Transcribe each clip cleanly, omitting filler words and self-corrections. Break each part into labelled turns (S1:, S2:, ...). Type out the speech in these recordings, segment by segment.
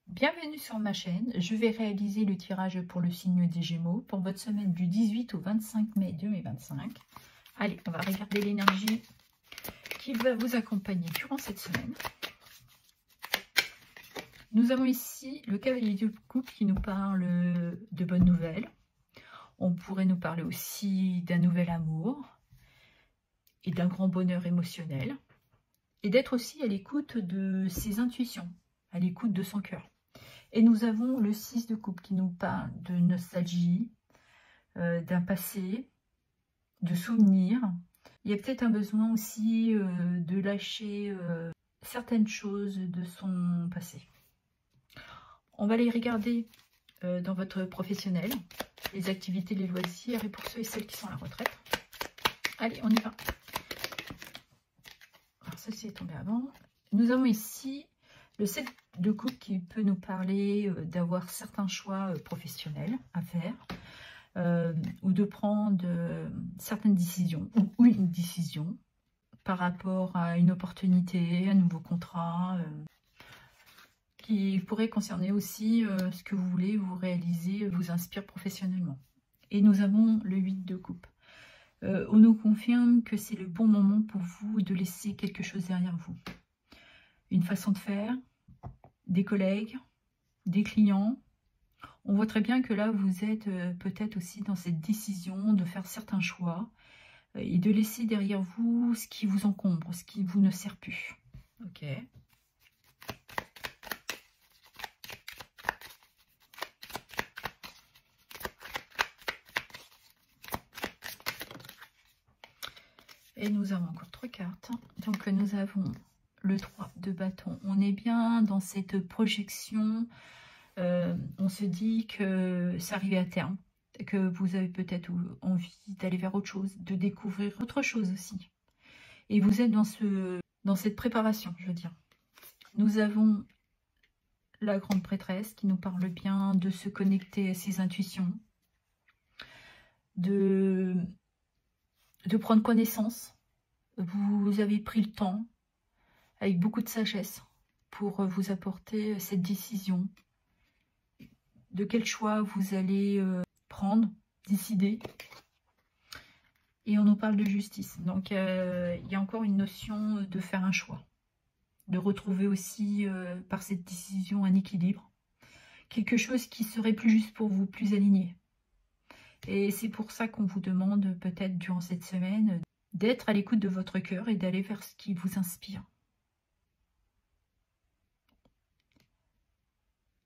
S1: Bienvenue sur ma chaîne. Je vais réaliser le tirage pour le signe des Gémeaux pour votre semaine du 18 au 25 mai 2025. Allez, on va regarder l'énergie qui va vous accompagner durant cette semaine. Nous avons ici le cavalier de coupe qui nous parle de bonnes nouvelles. On pourrait nous parler aussi d'un nouvel amour et d'un grand bonheur émotionnel. Et d'être aussi à l'écoute de ses intuitions, à l'écoute de son cœur. Et nous avons le 6 de coupe qui nous parle de nostalgie, d'un passé, de souvenirs. Il y a peut-être un besoin aussi de lâcher certaines choses de son passé. On va les regarder dans votre professionnel, les activités, les loisirs et pour ceux et celles qui sont à la retraite. Allez, on y va. Alors, ceci est tombé avant. Nous avons ici le 7 de coupe qui peut nous parler d'avoir certains choix professionnels à faire ou de prendre certaines décisions ou une décision par rapport à une opportunité, un nouveau contrat qui pourrait concerner aussi ce que vous voulez vous réaliser, vous inspire professionnellement. Et nous avons le 8 de coupe. On nous confirme que c'est le bon moment pour vous de laisser quelque chose derrière vous. Une façon de faire, des collègues, des clients. On voit très bien que là, vous êtes peut-être aussi dans cette décision de faire certains choix et de laisser derrière vous ce qui vous encombre, ce qui vous ne sert plus. Ok. Et nous avons encore 3 cartes. Donc nous avons le 3 de bâton. On est bien dans cette projection. On se dit que ça arrive à terme. Que vous avez peut-être envie d'aller vers autre chose. De découvrir autre chose aussi. Et vous êtes dans cette préparation, je veux dire. Nous avons la grande prêtresse qui nous parle bien de se connecter à ses intuitions. De prendre connaissance. Vous avez pris le temps avec beaucoup de sagesse pour vous apporter cette décision de quel choix vous allez prendre, décider. Et on nous parle de justice. Donc il y a encore une notion de faire un choix, de retrouver aussi par cette décision un équilibre, quelque chose qui serait plus juste pour vous, plus aligné. Et c'est pour ça qu'on vous demande peut-être durant cette semaine d'être à l'écoute de votre cœur et d'aller vers ce qui vous inspire.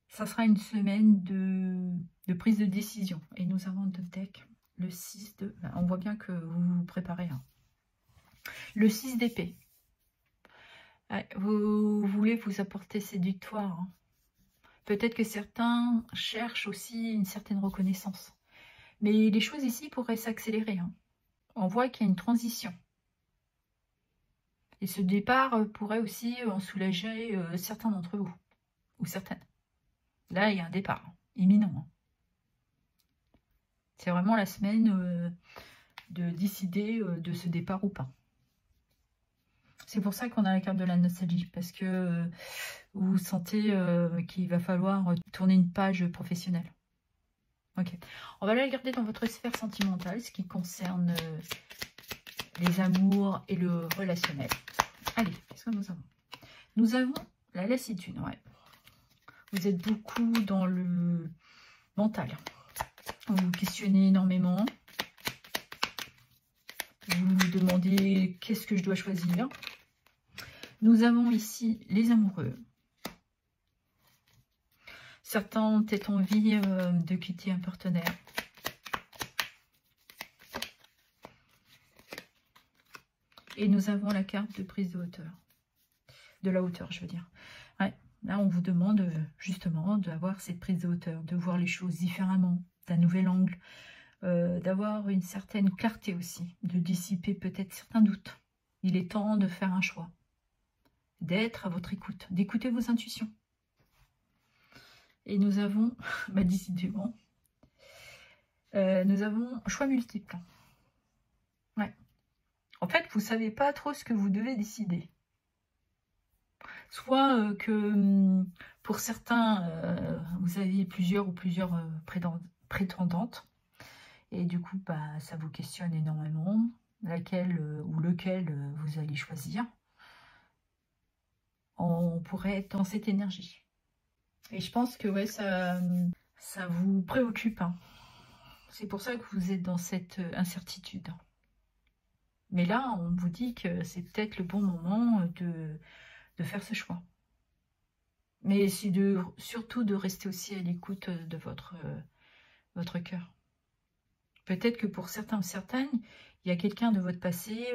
S1: Ça sera une semaine de prise de décision. Et nous avons deux decks. Le 6 de... On voit bien que vous vous préparez. Hein. Le 6 d'épée. Vous voulez vous apporter cette victoire. Hein. Peut-être que certains cherchent aussi une certaine reconnaissance. Mais les choses ici pourraient s'accélérer. Hein. On voit qu'il y a une transition. Et ce départ pourrait aussi en soulager certains d'entre vous. Ou certaines. Là, il y a un départ imminent. C'est vraiment la semaine de décider de ce départ ou pas. C'est pour ça qu'on a la carte de la nostalgie. Parce que vous sentez qu'il va falloir tourner une page professionnelle. Ok. On va la regarder dans votre sphère sentimentale, ce qui concerne les amours et le relationnel. Allez, qu'est-ce que nous avons? Nous avons la lassitude, ouais. Vous êtes beaucoup dans le mental. Vous vous questionnez énormément. Vous vous demandez qu'est-ce que je dois choisir. Nous avons ici les amoureux. Certains ont peut-être envie de quitter un partenaire. Et nous avons la carte de prise de hauteur. De la hauteur, je veux dire. Ouais. Là, on vous demande justement d'avoir cette prise de hauteur, de voir les choses différemment, d'un nouvel angle, d'avoir une certaine clarté aussi, de dissiper peut-être certains doutes. Il est temps de faire un choix, d'être à votre écoute, d'écouter vos intuitions. Et nous avons, décidément, nous avons choix multiples. Ouais. En fait, vous ne savez pas trop ce que vous devez décider. Soit que pour certains, vous avez plusieurs prétendantes. Et du coup, bah, ça vous questionne énormément. Laquelle ou lequel vous allez choisir. On pourrait être dans cette énergie. Et je pense que ouais, ça vous préoccupe. Hein. C'est pour ça que vous êtes dans cette incertitude. Mais là, on vous dit que c'est peut-être le bon moment de faire ce choix. Mais c'est surtout de rester aussi à l'écoute de votre cœur. Peut-être que pour certains ou certaines, il y a quelqu'un de votre passé,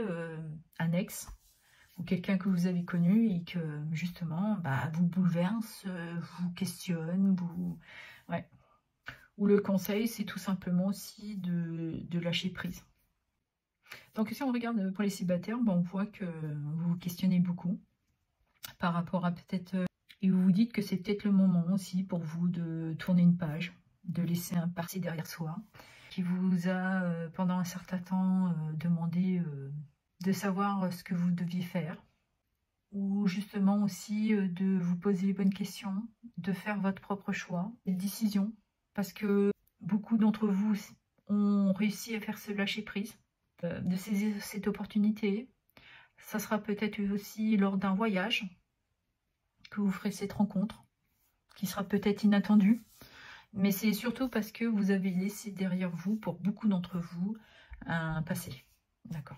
S1: un ex, ou quelqu'un que vous avez connu et que justement bah, vous bouleverse, vous questionne, ouais. Ou le conseil, c'est tout simplement aussi de lâcher prise. Donc si on regarde pour les célibataires, ben, on voit que vous vous questionnez beaucoup par rapport à peut-être... et vous vous dites que c'est peut-être le moment aussi pour vous de tourner une page, de laisser un passé derrière soi, qui vous a pendant un certain temps demandé de savoir ce que vous deviez faire, ou justement aussi de vous poser les bonnes questions, de faire votre propre choix, une décision, parce que beaucoup d'entre vous ont réussi à faire ce lâcher prise, de saisir cette opportunité. Ça sera peut-être aussi lors d'un voyage que vous ferez cette rencontre, qui sera peut-être inattendue, mais c'est surtout parce que vous avez laissé derrière vous, pour beaucoup d'entre vous, un passé. D'accord.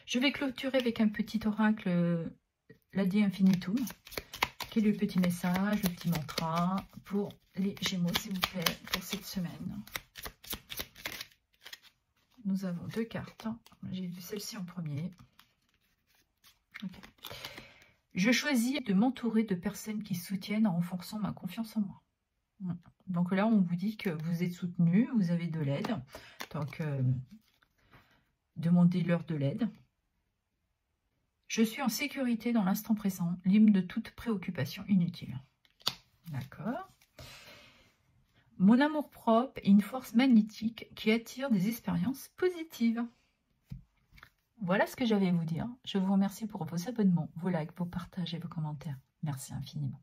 S1: Je vais clôturer avec un petit oracle, l'Adi Infinitum. Quel est le petit message, le petit mantra pour les Gémeaux, s'il vous plaît, pour cette semaine? Nous avons 2 cartes. J'ai vu celle-ci en premier. Okay. Je choisis de m'entourer de personnes qui soutiennent en renforçant ma confiance en moi. Donc là, on vous dit que vous êtes soutenu, vous avez de l'aide. Donc, demandez-leur de l'aide. Je suis en sécurité dans l'instant présent, libre de toute préoccupation inutile. D'accord. Mon amour-propre est une force magnétique qui attire des expériences positives. Voilà ce que j'avais à vous dire. Je vous remercie pour vos abonnements, vos likes, vos partages et vos commentaires. Merci infiniment.